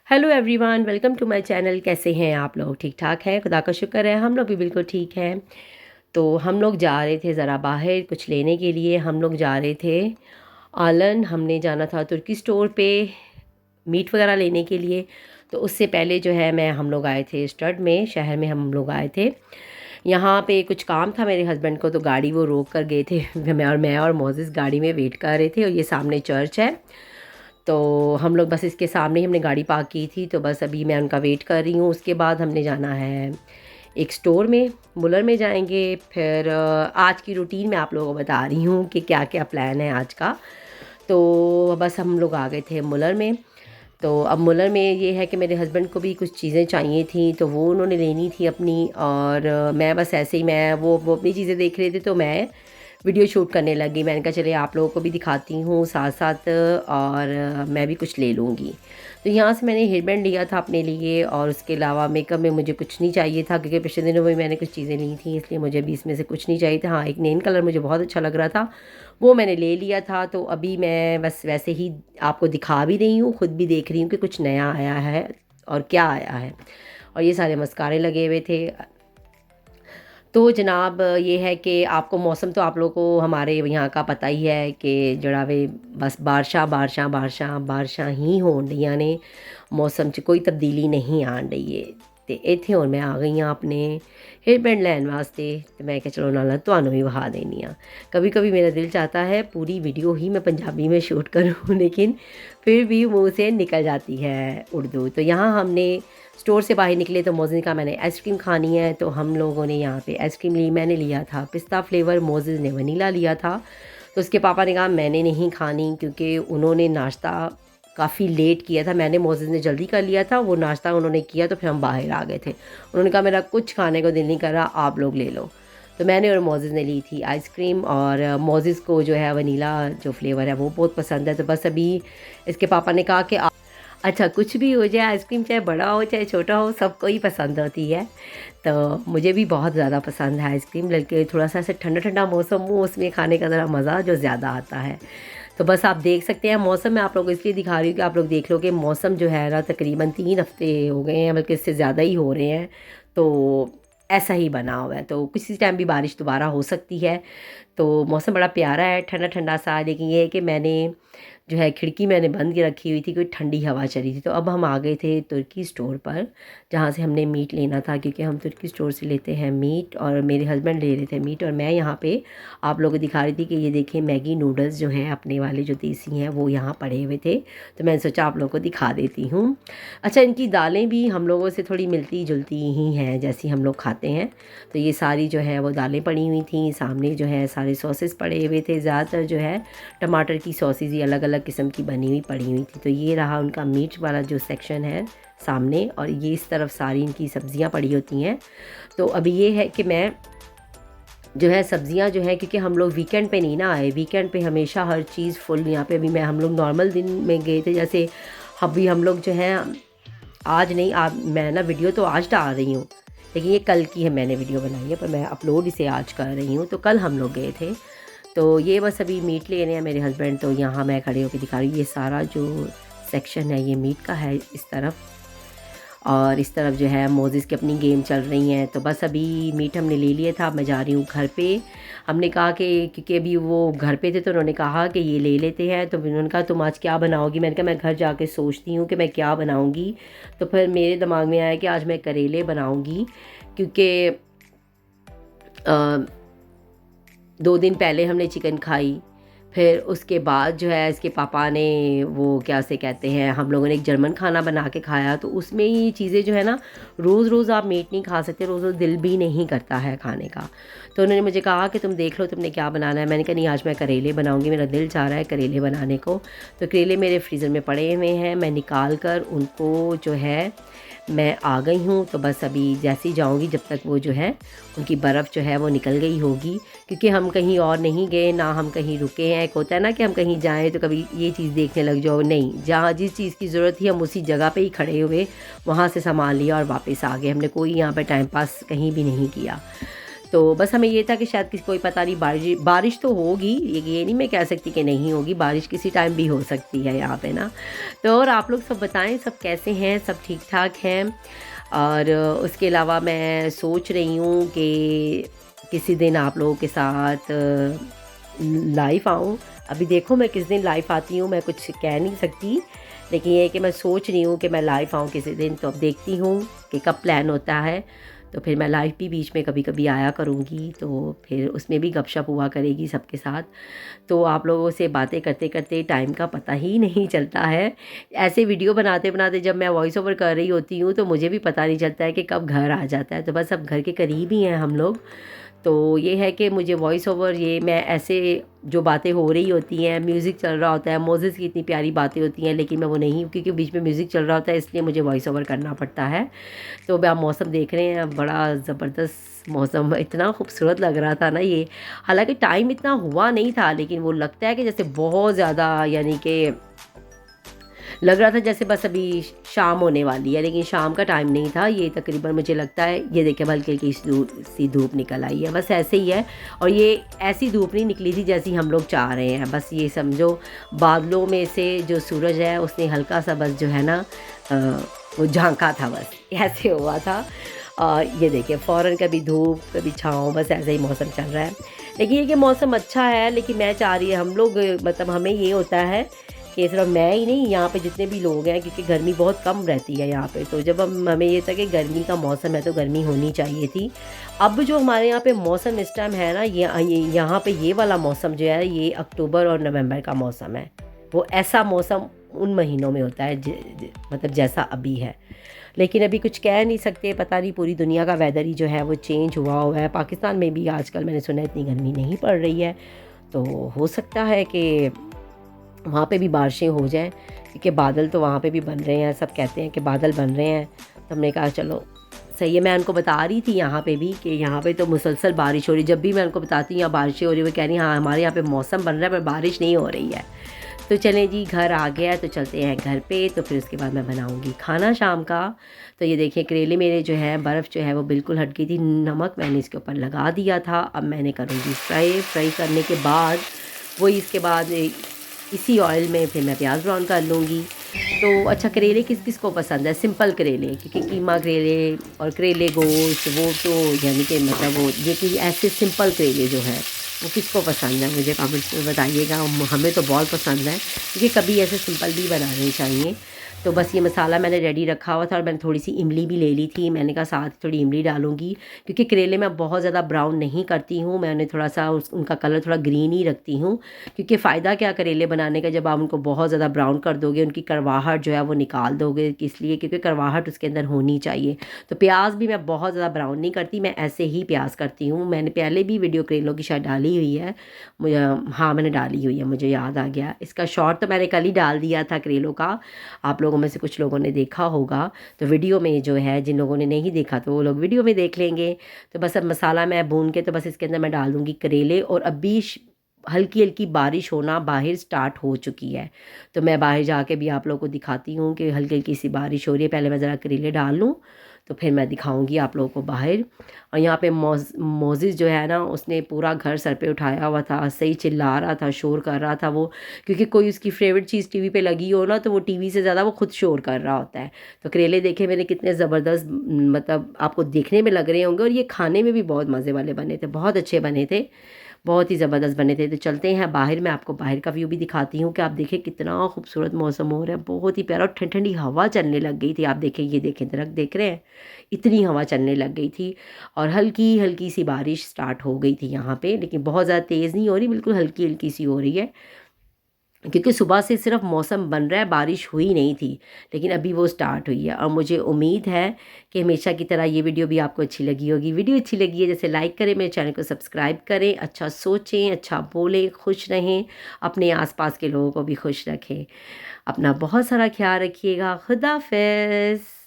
Hello everyone, welcome to my channel. कैसे हैं आप लोग? ठीक ठाक हैं, खुदा का शुक्र है। हम लोग भी बिल्कुल ठीक हैं। तो हम लोग जा रहे थे ज़रा बाहर कुछ लेने के लिए। हम लोग जा रहे थे आलन। हमने जाना था तुर्की स्टोर पे मीट वगैरह लेने के लिए। तो उससे पहले जो है हम लोग आए थे स्टड में, शहर में हम लोग आए थे। यहाँ पे कुछ काम था मेरे हस्बैंड को, तो गाड़ी वो रोक कर गए थे। मैं और मोजिस गाड़ी में वेट कर रहे थे, और ये सामने चर्च है। तो हम लोग बस इसके सामने ही हमने गाड़ी पार्क की थी। तो बस अभी मैं उनका वेट कर रही हूँ। उसके बाद हमने जाना है एक स्टोर में, मुलर में जाएंगे। फिर आज की रूटीन मैं आप लोगों को बता रही हूँ कि क्या क्या प्लान है आज का। तो बस हम लोग आ गए थे मुलर में। तो अब मुलर में ये है कि मेरे हस्बैंड को भी कुछ चीज़ें चाहिए थी, तो वो उन्होंने लेनी थी अपनी। और मैं बस ऐसे ही वो अपनी चीज़ें देख रहे थे, तो मैं वीडियो शूट करने लगी। मैंने कहा चलिए आप लोगों को भी दिखाती हूँ साथ साथ, और मैं भी कुछ ले लूँगी। तो यहाँ से मैंने हेयर बैंड लिया था अपने लिए, और उसके अलावा मेकअप में मुझे कुछ नहीं चाहिए था, क्योंकि पिछले दिनों में मैंने कुछ चीज़ें ली थी, इसलिए मुझे भी इसमें से कुछ नहीं चाहिए था। हाँ, एक नेल कलर मुझे बहुत अच्छा लग रहा था, वो मैंने ले लिया था। तो अभी मैं बस वैसे ही आपको दिखा भी रही हूँ, ख़ुद भी देख रही हूँ कि कुछ नया आया है और क्या आया है। और ये सारे मस्कारे लगे हुए थे। तो जनाब ये है कि आपको मौसम तो आप लोगों को हमारे यहाँ का पता ही है कि जड़ा वे बस बारिशां ही होन रही ने। मौसम च कोई तब्दीली नहीं आन रही है। तो इत्थे हुण मैं आ गई हाँ अपने हेयर बैंड लैन वास्ते। तो मैं क्या चलो नाल तुहानू भी वहा देनी हाँ। कभी कभी मेरा दिल चाहता है पूरी वीडियो ही मैं पंजाबी में शूट करूँ, लेकिन फिर भी मुँह से निकल जाती है उर्दू। तो यहाँ हमने स्टोर से बाहर निकले तो मोज़िन का मैंने आइसक्रीम खानी है, तो हम लोगों ने यहाँ पे आइसक्रीम ली। मैंने लिया था पिस्ता फ्लेवर, मोज़िन ने वनीला लिया था। तो उसके पापा ने कहा मैंने नहीं खानी, क्योंकि उन्होंने नाश्ता काफ़ी लेट किया था। मैंने मोज़िन ने जल्दी कर लिया था, वो नाश्ता उन्होंने किया तो फिर हम बाहर आ गए थे। उन्होंने कहा मेरा कुछ खाने को दिल नहीं कर रहा, आप लोग ले लो। तो मैंने और मोज़िस ने ली थी आइसक्रीम, और मोज़िस को जो है वनीला जो फ्लेवर है वो बहुत पसंद है। तो बस अभी इसके पापा ने कहा कि अच्छा कुछ भी हो जाए, आइसक्रीम चाहे बड़ा हो चाहे छोटा हो, सबको ही पसंद होती है। तो मुझे भी बहुत ज़्यादा पसंद है आइसक्रीम, बल्कि थोड़ा सा ऐसे ठंडा ठंडा मौसम हो, उसमें खाने का ज़रा मज़ा जो ज़्यादा आता है। तो बस आप देख सकते हैं मौसम मैं आप लोगों को इसलिए दिखा रही हूँ कि आप लोग देख लो कि मौसम जो है ना तकरीबन 3 हफ्ते हो गए हैं, बल्कि इससे ज़्यादा ही हो रहे हैं। तो ऐसा ही बना हुआ है, तो किसी टाइम भी बारिश दोबारा हो सकती है। तो मौसम बड़ा प्यारा है, ठंडा ठंडा सा। लेकिन ये है कि मैंने जो है खिड़की मैंने बंद की रखी हुई थी, कोई ठंडी हवा चली थी। तो अब हम आ गए थे तुर्की स्टोर पर, जहाँ से हमने मीट लेना था, क्योंकि हम तुर्की स्टोर से लेते हैं मीट, और मेरे हस्बैंड ले रहे थे मीट। और मैं यहाँ पे आप लोगों को दिखा रही थी कि ये देखिए मैगी नूडल्स जो हैं अपने वाले जो देसी हैं वो यहाँ पड़े हुए थे। तो मैंने सोचा आप लोगों को दिखा देती हूँ। अच्छा, इनकी दालें भी हम लोगों से थोड़ी मिलती जुलती ही हैं जैसी हम लोग खाते हैं। तो ये सारी जो है वो दालें पड़ी हुई थी। सामने जो है सारे सॉसेस पड़े हुए थे। ज़्यादातर जो है टमाटर की सॉसेस ही अलग अलग किस्म की बनी हुई पड़ी हुई थी। तो ये रहा उनका मीट वाला जो सेक्शन है सामने, और ये इस तरफ सारी इनकी सब्ज़ियाँ पड़ी होती हैं। तो अभी ये है कि मैं जो है सब्ज़ियाँ जो है, क्योंकि हम लोग वीकेंड पे नहीं ना आए, वीकेंड पे हमेशा हर चीज़ फुल यहाँ पे। अभी हम लोग नॉर्मल दिन में गए थे, जैसे अभी हम लोग जो है आज नहीं, मैं ना वीडियो तो आज डाल रही हूँ, लेकिन ये कल की है मैंने वीडियो बनाई है, पर मैं अपलोड इसे आज कर रही हूँ। तो कल हम लोग गए थे। तो ये बस अभी मीट ले रहे हैं मेरे हस्बैंड। तो यहाँ मैं खड़े होकर दिखा रही हूँ, ये सारा जो सेक्शन है ये मीट का है इस तरफ, और इस तरफ जो है मोज़िस की अपनी गेम चल रही हैं। तो बस अभी मीट हमने ले लिया था, मैं जा रही हूँ घर पे। हमने कहा कि क्योंकि अभी वो घर पे थे, तो उन्होंने कहा कि ये ले लेते हैं। तो उन्होंने कहा तुम आज क्या बनाओगी? मैंने कहा मैं घर जाके सोचती हूँ कि मैं क्या बनाऊँगी। तो फिर मेरे दिमाग में आया कि आज मैं करेले बनाऊँगी, क्योंकि 2 दिन पहले हमने चिकन खाई। फिर उसके बाद जो है इसके पापा ने वो क्या से कहते हैं, हम लोगों ने एक जर्मन खाना बना के खाया। तो उसमें ये चीज़ें जो है ना, रोज़ रोज़ आप मीट नहीं खा सकते, रोज़ रोज़ दिल भी नहीं करता है खाने का। तो उन्होंने मुझे कहा कि तुम देख लो तुमने क्या बनाना है। मैंने कहा नहीं, आज मैं करेले बनाऊंगी, मेरा दिल चाह रहा है करेले बनाने को। तो करेले मेरे फ्रीज़र में पड़े हुए हैं, मैं निकाल कर उनको जो है मैं आ गई हूँ। तो बस अभी जैसे ही जाऊँगी, जब तक वो जो है उनकी बर्फ़ जो है वो निकल गई होगी, क्योंकि हम कहीं और नहीं गए ना, हम कहीं रुके हैं। एक होता है ना कि हम कहीं जाएं तो कभी ये चीज़ देखने लग जाओ, नहीं, जहाँ जिस चीज़ की ज़रूरत थी हम उसी जगह पे ही खड़े हुए, वहाँ से सामान लिया और वापस आ गए। हमने कोई यहाँ पे टाइम पास कहीं भी नहीं किया। तो बस हमें ये था कि शायद किसी कोई पता नहीं बारिश तो होगी, ये नहीं मैं कह सकती कि नहीं होगी, बारिश किसी टाइम भी हो सकती है यहाँ पे ना। तो और आप लोग सब बताएं, सब कैसे हैं, सब ठीक ठाक हैं। और उसके अलावा मैं सोच रही हूँ कि किसी दिन आप लोगों के साथ लाइव आऊँ। अभी देखो मैं किस दिन लाइव आती हूँ, मैं कुछ कह नहीं सकती, लेकिन ये है कि मैं सोच रही हूँ कि मैं लाइव आऊँ किसी दिन। तो अब देखती हूँ कि कब प्लान होता है, तो फिर मैं लाइव भी बीच में कभी कभी आया करूँगी, तो फिर उसमें भी गपशप हुआ करेगी सबके साथ। तो आप लोगों से बातें करते करते टाइम का पता ही नहीं चलता है। ऐसे वीडियो बनाते बनाते जब मैं वॉइस ओवर कर रही होती हूँ तो मुझे भी पता नहीं चलता है कि कब घर आ जाता है। तो बस अब घर के करीब ही हैं हम लोग। तो ये है कि मुझे वॉइस ओवर, ये मैं ऐसे जो बातें हो रही होती हैं, म्यूज़िक चल रहा होता है, मोजेस की इतनी प्यारी बातें होती हैं, लेकिन मैं वो नहीं, क्योंकि बीच में म्यूज़िक चल रहा होता है, इसलिए मुझे वॉइस ओवर करना पड़ता है। तो अब आप मौसम देख रहे हैं, बड़ा ज़बरदस्त मौसम, इतना खूबसूरत लग रहा था ना ये। हालांकि टाइम इतना हुआ नहीं था, लेकिन वो लगता है कि जैसे बहुत ज़्यादा, यानी कि लग रहा था जैसे बस अभी शाम होने वाली है, लेकिन शाम का टाइम नहीं था। ये तकरीबन मुझे लगता है, ये देखिए हल्की हल्की सी धूप निकल आई है, बस ऐसे ही है। और ये ऐसी धूप नहीं निकली थी जैसी हम लोग चाह रहे हैं, बस ये समझो बादलों में से जो सूरज है उसने हल्का सा बस जो है ना वो झांका था, बस ऐसे हुआ था। और ये देखिए फ़ौरन कभी धूप कभी छाँव, बस ऐसे ही मौसम चल रहा है। लेकिन ये कि मौसम अच्छा है, लेकिन मैं चाह रही है हम लोग, मतलब हमें ये होता है कि सिर्फ मैं ही नहीं, यहाँ पे जितने भी लोग हैं, क्योंकि गर्मी बहुत कम रहती है यहाँ पे। तो जब हमें ये था कि गर्मी का मौसम है तो गर्मी होनी चाहिए थी। अब जो हमारे यहाँ पे मौसम इस टाइम है ना, ये यहाँ पे ये वाला मौसम जो है, ये अक्टूबर और नवंबर का मौसम है। वो ऐसा मौसम उन महीनों में होता है मतलब जैसा अभी है। लेकिन अभी कुछ कह नहीं सकते, पता नहीं, पूरी दुनिया का वेदर ही जो है वो चेंज हुआ है। पाकिस्तान में भी आजकल मैंने सुना इतनी गर्मी नहीं पड़ रही है, तो हो सकता है कि वहाँ पे भी बारिशें हो जाएं, क्योंकि बादल तो वहाँ पे भी बन रहे हैं, सब कहते हैं कि बादल बन रहे हैं। तो हमने कहा चलो सही है। मैं उनको बता रही थी यहाँ पे भी कि यहाँ पे तो मुसलसल बारिश हो रही है। जब भी मैं उनको बताती हूँ यहाँ बारिशें हो रही है, वो कह रही हैं हाँ हमारे यहाँ पे मौसम बन रहा है पर बारिश नहीं हो रही है। तो चलें जी, घर आ गया तो चलते हैं घर पे। तो फिर उसके बाद मैं बनाऊँगी खाना शाम का। तो ये देखिए करेले मेरे जो है, बर्फ़ जो है वो बिल्कुल हट गई थी, नमक मैंने इसके ऊपर लगा दिया था। अब मैंने करूँगी फ्राई करने के बाद वही, इसके बाद इसी ऑयल में फिर मैं प्याज ब्राउन कर लूँगी। तो अच्छा, करेले किस किस को पसंद है? सिंपल करेले, क्योंकि कीमा करेले और करेले गोश्त वो तो यानी कि मतलब वो, लेकिन ऐसे सिंपल करेले जो है वो किसको पसंद है, मुझे कमेंट्स में बताइएगा। हमें तो बहुत पसंद है, क्योंकि कभी ऐसे सिंपल भी बनाने चाहिए। तो बस ये मसाला मैंने रेडी रखा हुआ था, और मैंने थोड़ी सी इमली भी ले ली थी। मैंने कहा साथ थोड़ी इमली डालूंगी, क्योंकि करेले मैं बहुत ज़्यादा ब्राउन नहीं करती हूँ, मैंने थोड़ा सा उनका कलर थोड़ा ग्रीन ही रखती हूँ। क्योंकि फ़ायदा क्या करेले बनाने का, जब आप उनको बहुत ज़्यादा ब्राउन कर दोगे, उनकी करवाहट जो है वो निकाल दोगे, इसलिए क्योंकि करवाहट उसके अंदर होनी चाहिए। तो प्याज भी मैं बहुत ज़्यादा ब्राउन नहीं करती, मैं ऐसे ही प्याज करती हूँ। मैंने पहले भी वीडियो करेलों की शायद डाली हुई है, मुझे, हाँ मैंने डाली हुई है, मुझे याद आ गया। इसका शॉर्ट तो मैंने कल ही डाल दिया था करेलों का, आप लोगों में से कुछ लोगों ने देखा होगा। तो वीडियो में जो है, जिन लोगों ने नहीं देखा तो वो लोग वीडियो में देख लेंगे। तो बस अब मसाला मैं भून के, तो बस इसके अंदर मैं डाल दूँगी करेले। और अभी हल्की हल्की बारिश होना बाहर स्टार्ट हो चुकी है, तो मैं बाहर जाके भी आप लोगों को दिखाती हूँ कि हल्की हल्की सी बारिश हो रही है। पहले मैं ज़रा करेले डाल लूँ, तो फिर मैं दिखाऊंगी आप लोगों को बाहर। और यहाँ पे मोजिस जो है ना, उसने पूरा घर सर पे उठाया हुआ था, सही चिल्ला रहा था, शोर कर रहा था वो, क्योंकि कोई उसकी फेवरेट चीज़ टीवी पे लगी हो ना, तो वो टीवी से ज़्यादा वो खुद शोर कर रहा होता है। तो करेले देखे मैंने कितने ज़बरदस्त, मतलब आपको देखने में लग रहे होंगे, और ये खाने में भी बहुत मज़े वाले बने थे, बहुत अच्छे बने थे, बहुत ही ज़बरदस्त बने थे। तो चलते हैं बाहर, मैं आपको बाहर का व्यू भी दिखाती हूँ कि आप देखें कितना खूबसूरत मौसम हो रहा है, बहुत ही प्यारा। और ठंडी ठंडी हवा चलने लग गई थी, आप देखें, ये देखें दरख्त देख रहे हैं, इतनी हवा चलने लग गई थी। और हल्की हल्की सी बारिश स्टार्ट हो गई थी यहाँ पे, लेकिन बहुत ज़्यादा तेज़ नहीं हो रही, बिल्कुल हल्की हल्की सी हो रही है, क्योंकि सुबह से सिर्फ मौसम बन रहा है, बारिश हुई नहीं थी, लेकिन अभी वो स्टार्ट हुई है। और मुझे उम्मीद है कि हमेशा की तरह ये वीडियो भी आपको अच्छी लगी होगी। वीडियो अच्छी लगी है जैसे लाइक करें, मेरे चैनल को सब्सक्राइब करें, अच्छा सोचें, अच्छा बोलें, खुश रहें, अपने आसपास के लोगों को भी खुश रखें। अपना बहुत सारा ख्याल रखिएगा। खुदा हाफिज़।